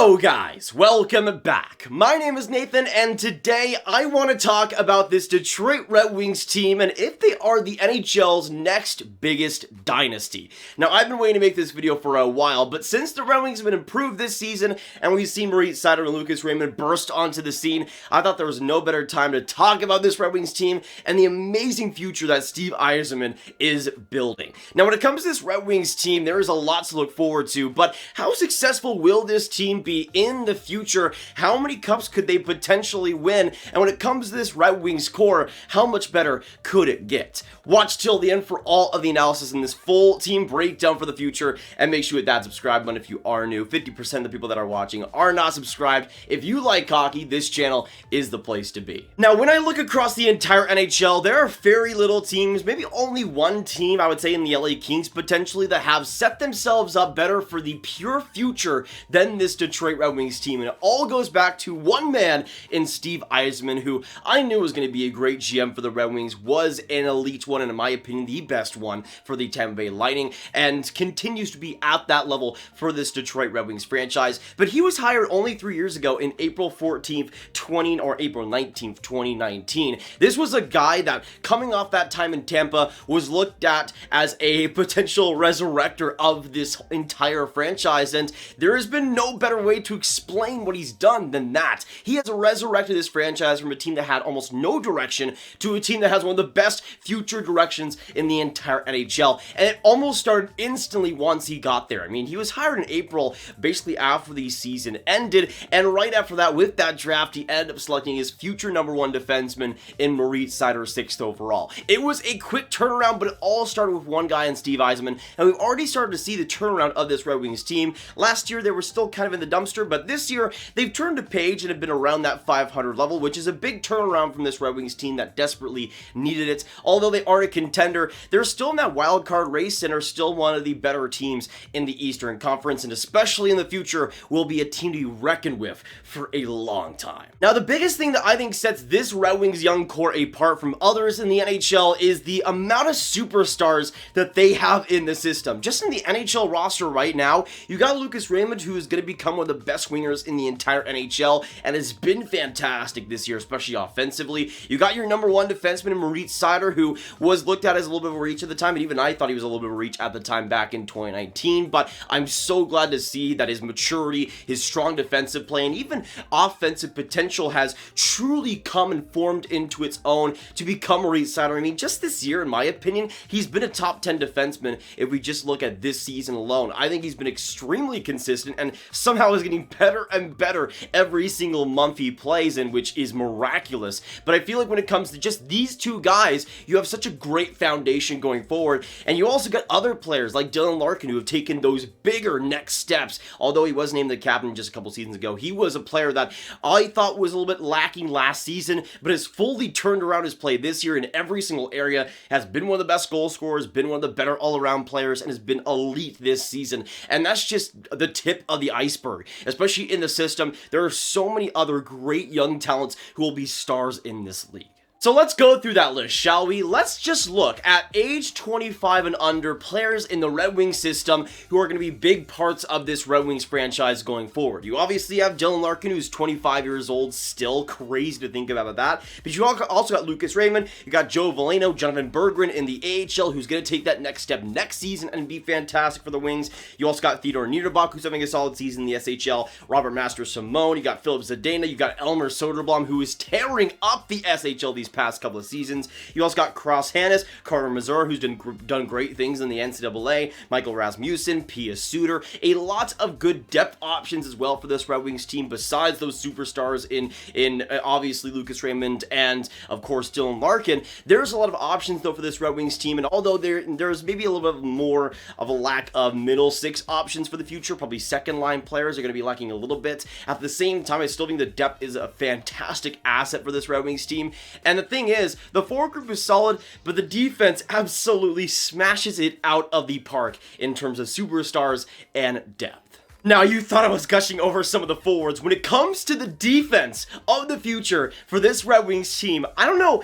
Hello guys, welcome back. My name is Nathan and today I want to talk about this Detroit Red Wings team and if they are the NHL's next biggest dynasty. Now I've been waiting to make this video for a while, but since the Red Wings have been improved this season and we've seen Moritz Seider and Lucas Raymond burst onto the scene, I thought there was no better time to talk about this Red Wings team and the amazing future that Steve Yzerman is building. Now when it comes to this Red Wings team, there is a lot to look forward to, but how successful will this team be in the future? How many cups could they potentially win? And when it comes to this Red Wings core, how much better could it get? Watch till the end for all of the analysis in this full team breakdown for the future, and make sure you hit that subscribe button if you are new. 50% of the people that are watching are not subscribed. If you like hockey, this channel is the place to be. Now, when I look across the entire NHL, there are very little teams, maybe only one team, I would say in the LA Kings potentially, that have set themselves up better for the pure future than this Detroit Red Wings team, and it all goes back to one man in Steve Yzerman, who I knew was going to be a great GM for the Red Wings, was an elite one, and in my opinion, the best one for the Tampa Bay Lightning, and continues to be at that level for this Detroit Red Wings franchise. But he was hired only 3 years ago in April 14th, April 19th, 2019. This was a guy that, coming off that time in Tampa, was looked at as a potential resurrector of this entire franchise, and there has been no better way to explain what he's done than that. He has resurrected this franchise from a team that had almost no direction to a team that has one of the best future directions in the entire NHL, and it almost started instantly once he got there. I mean, he was hired in April, basically after the season ended, and right after that, with that draft, he ended up selecting his future #1 defenseman in Moritz Seider, 6th overall. It was a quick turnaround, but it all started with one guy in Steve Yzerman, and we've already started to see the turnaround of this Red Wings team. Last year, they were still kind of in the dumpster, but this year, they've turned a page and have been around that 500 level, which is a big turnaround from this Red Wings team that desperately needed it. Although they aren't a contender, they're still in that wild card race and are still one of the better teams in the Eastern Conference, and especially in the future, will be a team to be reckoned with for a long time. Now, the biggest thing that I think sets this Red Wings young core apart from others in the NHL is the amount of superstars that they have in the system. Just in the NHL roster right now, you got Lucas Raymond, who is going to become one of the best wingers in the entire NHL and has been fantastic this year, especially offensively. You got your #1 defenseman in Moritz Seider, who was looked at as a little bit of a reach at the time, and even I thought he was a little bit of a reach at the time back in 2019, but I'm so glad to see that his maturity, his strong defensive play, and even offensive potential has truly come and formed into its own to become Moritz Seider. I mean, just this year, in my opinion, he's been a top 10 defenseman if we just look at this season alone. I think he's been extremely consistent and somehow is getting better and better every single month he plays in, which is miraculous. But I feel like when it comes to just these two guys, you have such a great foundation going forward, and you also got other players like Larkin who have taken those bigger next steps. Although he was named the captain just a couple seasons ago, he was a player that I thought was a little bit lacking last season, but has fully turned around his play this year in every single area, has been one of the best goal scorers, been one of the better all-around players, and has been elite this season. And that's just the tip of the iceberg, especially in the system. There are so many other great young talents who will be stars in this league. So let's go through that list, shall we? Let's just look at age 25 and under players in the Red Wings system who are going to be big parts of this Red Wings franchise going forward. You obviously have Larkin, who's 25 years old, still crazy to think about that. But you also got Lucas Raymond, you got Veleno, Jonatan Berggren in the AHL, who's going to take that next step next season and be fantastic for the Wings. You also got Theodor Niederbach, who's having a solid season in the SHL, Robert Mastrosimone, you got Filip Zadina, you got Elmer Soderblom, who is tearing up the SHL these past couple of seasons. You also got Hanas, Mazur, who's done great things in the NCAA, Michael Rasmussen, Pius, Suter. A lot of good depth options as well for this Red Wings team, besides those superstars in obviously Lucas Raymond and, of course, Larkin. There's a lot of options, though, for this Red Wings team, and although there's maybe a little bit more of a lack of middle six options for the future, probably second-line players are going to be lacking a little bit. At the same time, I still think the depth is a fantastic asset for this Red Wings team, and the thing is, the forward group is solid, but the defense absolutely smashes it out of the park in terms of superstars and depth. Now, you thought I was gushing over some of the forwards. When it comes to the defense of the future for this Red Wings team, I don't know.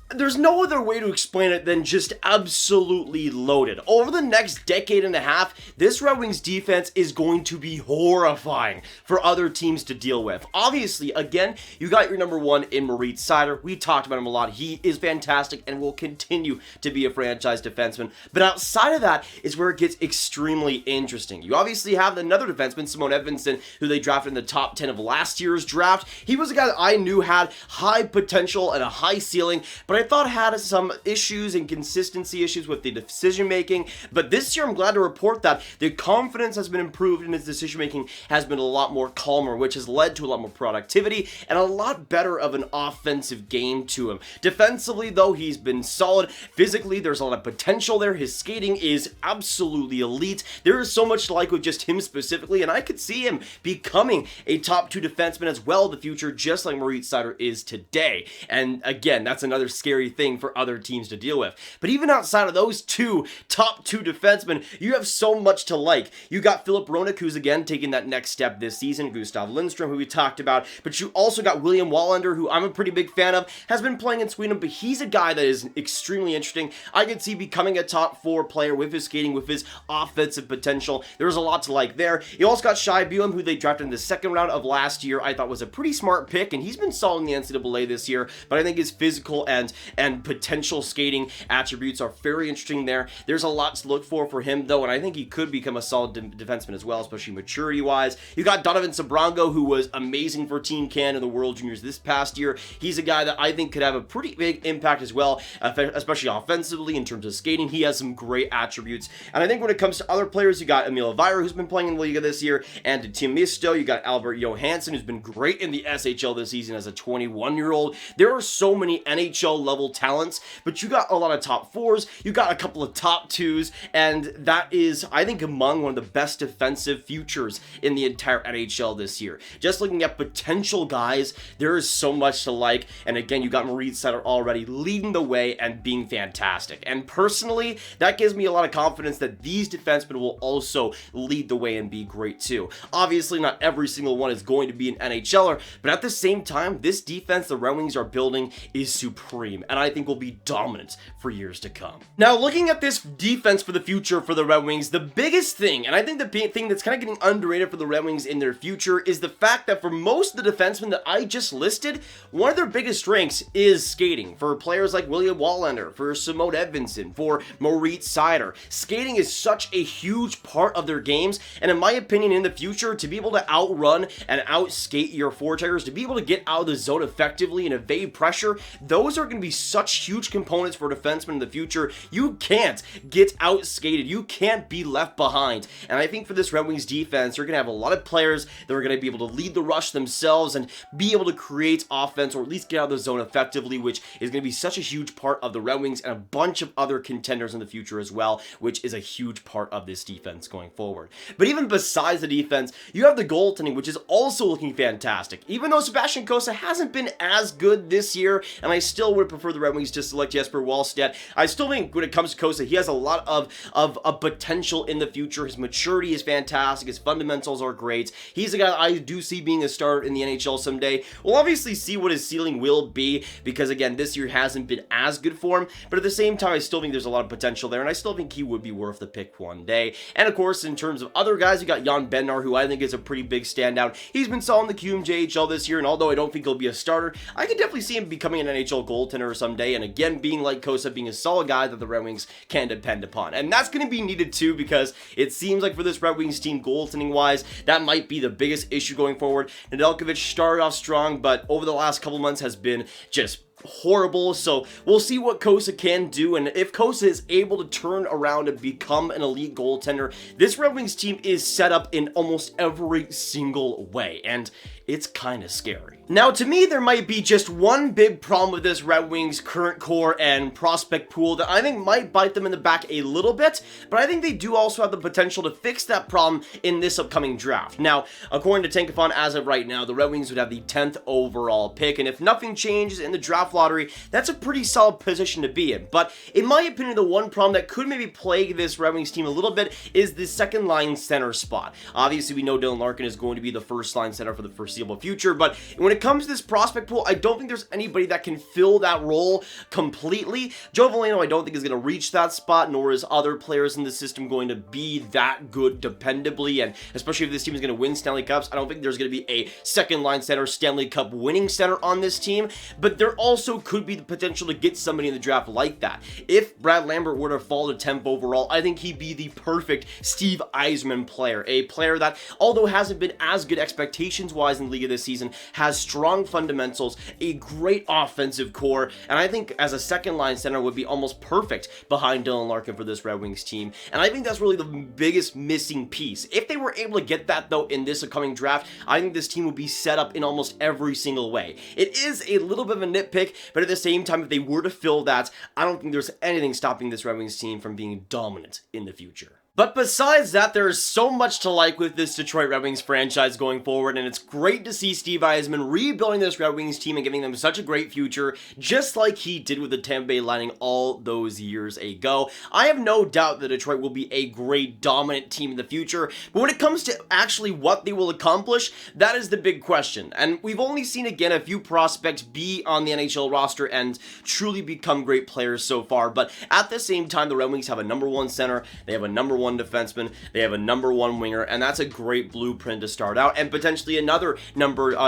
There's no other way to explain it than just absolutely loaded. Over the next decade and a half, this Red Wings defense is going to be horrifying for other teams to deal with. Obviously, again, you got your number one in Moritz Seider. We talked about him a lot. He is fantastic and will continue to be a franchise defenseman. But outside of that is where it gets extremely interesting. You obviously have another defenseman, Edvinsson, who they drafted in the top 10 of last year's draft. He was a guy that I knew had high potential and a high ceiling, but I thought had some issues and consistency issues with the decision making. But this year I'm glad to report that the confidence has been improved and his decision making has been a lot more calmer, which has led to a lot more productivity and a lot better of an offensive game to him. Defensively though, he's been solid. Physically, there's a lot of potential there. His skating is absolutely elite. There is so much to like with just him specifically, and I could see him becoming a top 2 defenseman as well in the future, just like Moritz Seider is today. And again, that's another scary thing for other teams to deal with. But even outside of those top two defensemen, you have so much to like. You got Filip, Hronek, who's again taking that next step this season, Gustav Lindstrom, who we talked about, but you also got William Wallander, who I'm a pretty big fan of, has been playing in Sweden, but he's a guy that is extremely interesting. I could see becoming a top 4 player with his skating, with his offensive potential. There's a lot to like there. You also got Shai Buehm, who they drafted in the second round of last year. I thought was a pretty smart pick, and he's been solid in the NCAA this year, but I think his physical and potential skating attributes are very interesting there. There's a lot to look for him though, and I think he could become a solid defenseman as well, especially maturity wise. You got Donovan Sabrango, who was amazing for Team Canada in the World Juniors this past year. He's a guy that I think could have a pretty big impact as well, especially offensively in terms of skating. He has some great attributes, and I think when it comes to other players, you got Emil Vira, who's been playing in the Liga this year, and Timisto. You got Albert Johansson, who's been great in the SHL this season as a 21-year-old. There are so many NHL level talents, but you got a lot of top 4s, you got a couple of top 2s, and that is, I think, among one of the best defensive futures in the entire NHL this year. Just looking at potential guys, there is so much to like, and again, you got Moritz Seider already leading the way and being fantastic. And personally, that gives me a lot of confidence that these defensemen will also lead the way and be great too. Obviously, not every single one is going to be an NHLer, but at the same time, this defense the Red Wings are building is supreme, and I think will be dominant for years to come. Now, looking at this defense for the future for the Red Wings, the biggest thing, and I think the thing that's kind of getting underrated for the Red Wings in their future, is the fact that for most of the defensemen that I just listed, one of their biggest strengths is skating. For players like William Wallander, for Simone Edvinsson, for Moritz Seider, skating is such a huge part of their games, and in my opinion, in the future, to be able to outrun and outskate your forecheckers, to be able to get out of the zone effectively and evade pressure, those are going to be such huge components for defensemen in the future. You can't get outskated. You can't be left behind. And I think for this Red Wings defense, you're going to have a lot of players that are going to be able to lead the rush themselves and be able to create offense, or at least get out of the zone effectively, which is going to be such a huge part of the Red Wings and a bunch of other contenders in the future as well, which is a huge part of this defense going forward. But even besides the defense, you have the goaltending, which is also looking fantastic. Even though Sebastian Cossa hasn't been as good this year, and I still would prefer the Red Wings to select Jesper Wallstedt, I still think when it comes to Cossa, he has a lot of potential in the future. His maturity is fantastic. His fundamentals are great. He's a guy that I do see being a starter in the NHL someday. We'll obviously see what his ceiling will be, because again, this year hasn't been as good for him, but at the same time, I still think there's a lot of potential there, and I still think he would be worth the pick one day. And of course, in terms of other guys, you got Jan Bednar, who I think is a pretty big standout. He's been solid in the QMJHL this year, and although I don't think he'll be a starter, I could definitely see him becoming an NHL goaltender someday, and again, being like Cossa, being a solid guy that the Red Wings can depend upon. And that's going to be needed too, because it seems like for this Red Wings team, goaltending-wise, that might be the biggest issue going forward. Nedeljkovic started off strong, but over the last couple months has been just horrible, so we'll see what Cossa can do, and if Cossa is able to turn around and become an elite goaltender, this Red Wings team is set up in almost every single way, and it's kind of scary. Now, to me, there might be just one big problem with this Red Wings current core and prospect pool that I think might bite them in the back a little bit, but I think they do also have the potential to fix that problem in this upcoming draft. Now, according to Tankathon, as of right now, the Red Wings would have the 10th overall pick, and if nothing changes in the draft lottery, that's a pretty solid position to be in. But in my opinion, the one problem that could maybe plague this Red Wings team a little bit is the second line center spot. Obviously, we know Larkin is going to be the first line center for the foreseeable future, but when it comes to this prospect pool, I don't think there's anybody that can fill that role completely. Joe Veleno, I don't think is going to reach that spot, nor is other players in the system going to be that good dependably, and especially if this team is going to win Stanley Cups, I don't think there's going to be a second line center, Stanley Cup winning center on this team, but there also could be the potential to get somebody in the draft like that. If Brad Lambert were to fall to 10th overall, I think he'd be the perfect Steve Yzerman player, a player that, although hasn't been as good expectations-wise in the league this season, has strong fundamentals, a great offensive core, and I think as a second line center would be almost perfect behind Dylan Larkin for this Red Wings team, and I think that's really the biggest missing piece. If they were able to get that, though, in this upcoming draft, I think this team would be set up in almost every single way. It is a little bit of a nitpick, but at the same time, if they were to fill that, I don't think there's anything stopping this Red Wings team from being dominant in the future. But besides that, there is so much to like with this Detroit Red Wings franchise going forward, and it's great to see Steve Yzerman rebuilding this Red Wings team and giving them such a great future, just like he did with the Tampa Bay Lightning all those years ago. I have no doubt that Detroit will be a great, dominant team in the future, but when it comes to actually what they will accomplish, that is the big question. And we've only seen, again, a few prospects be on the NHL roster and truly become great players so far, but at the same time, the Red Wings have a #1 center, they have a #1 defenseman, they have a #1 winger, and that's a great blueprint to start out, and potentially another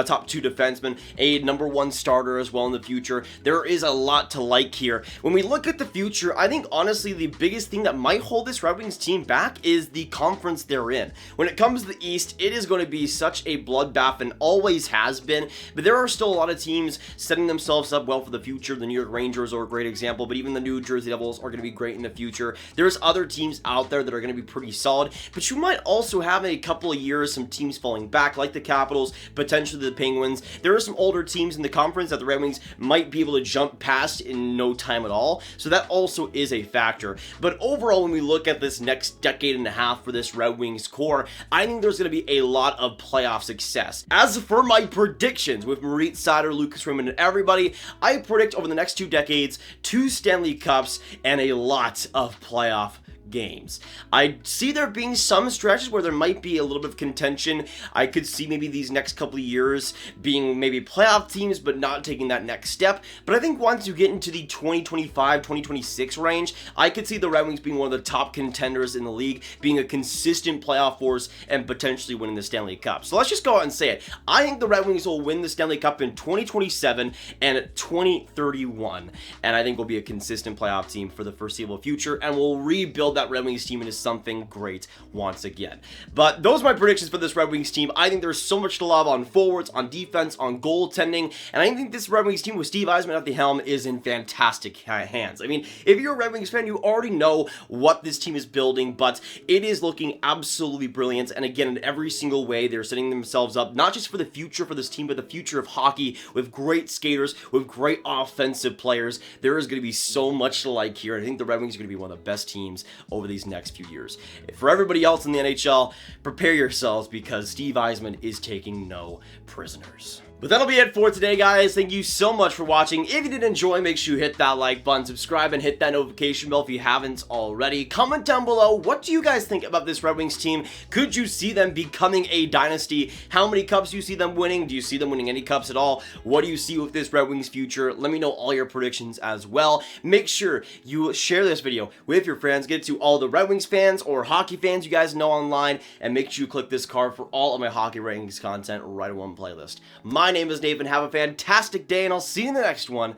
top 2 defenseman, a #1 starter as well in the future. There is a lot to like here. When we look at the future, I think honestly the biggest thing that might hold this Red Wings team back is the conference they're in. When it comes to the East, it is going to be such a bloodbath and always has been, but there are still a lot of teams setting themselves up well for the future. The New York Rangers are a great example, but even the New Jersey Devils are going to be great in the future. There's other teams out there that are going to be pretty solid, but you might also have in a couple of years some teams falling back, like the Capitals, potentially the Penguins. There are some older teams in the conference that the Red Wings might be able to jump past in no time at all, so that also is a factor. But overall, when we look at this next decade and a half for this Red Wings core, I think there's going to be a lot of playoff success. As for my predictions with Moritz Seider, Lucas Raymond, and everybody, I predict over the next 2 decades, 2 Stanley Cups and a lot of playoff games. I see there being some stretches where there might be a little bit of contention. I could see maybe these next couple of years being maybe playoff teams, but not taking that next step. But I think once you get into the 2025, 2026 range, I could see the Red Wings being one of the top contenders in the league, being a consistent playoff force, and potentially winning the Stanley Cup. So let's just go out and say it. I think the Red Wings will win the Stanley Cup in 2027 and 2031. And I think we'll be a consistent playoff team for the foreseeable future, and we'll rebuild that Red Wings team into something great once again. But those are my predictions for this Red Wings team. I think there's so much to love on forwards, on defense, on goaltending, and I think this Red Wings team with Steve Yzerman at the helm is in fantastic hands. I mean, if you're a Red Wings fan, you already know what this team is building, but it is looking absolutely brilliant, and again, in every single way, they're setting themselves up, not just for the future for this team, but the future of hockey, with great skaters, with great offensive players. There is going to be so much to like here, and I think the Red Wings are going to be one of the best teams over these next few years. For everybody else in the NHL, prepare yourselves because Steve Yzerman is taking no prisoners. But that'll be it for today, guys. Thank you so much for watching. If you did enjoy, make sure you hit that like button, subscribe, and hit that notification bell if you haven't already. Comment down below, what do you guys think about this Red Wings team? Could you see them becoming a dynasty? How many cups do you see them winning? Do you see them winning any cups at all? What do you see with this Red Wings future? Let me know all your predictions as well. Make sure you share this video with your friends. Get it to all the Red Wings fans or hockey fans you guys know online, and make sure you click this card for all of my hockey rankings content right in one playlist. My name is Nathan. Have a fantastic day, and I'll see you in the next one.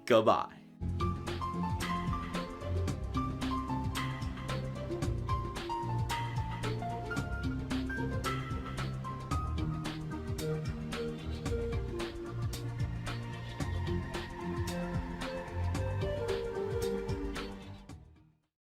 Goodbye.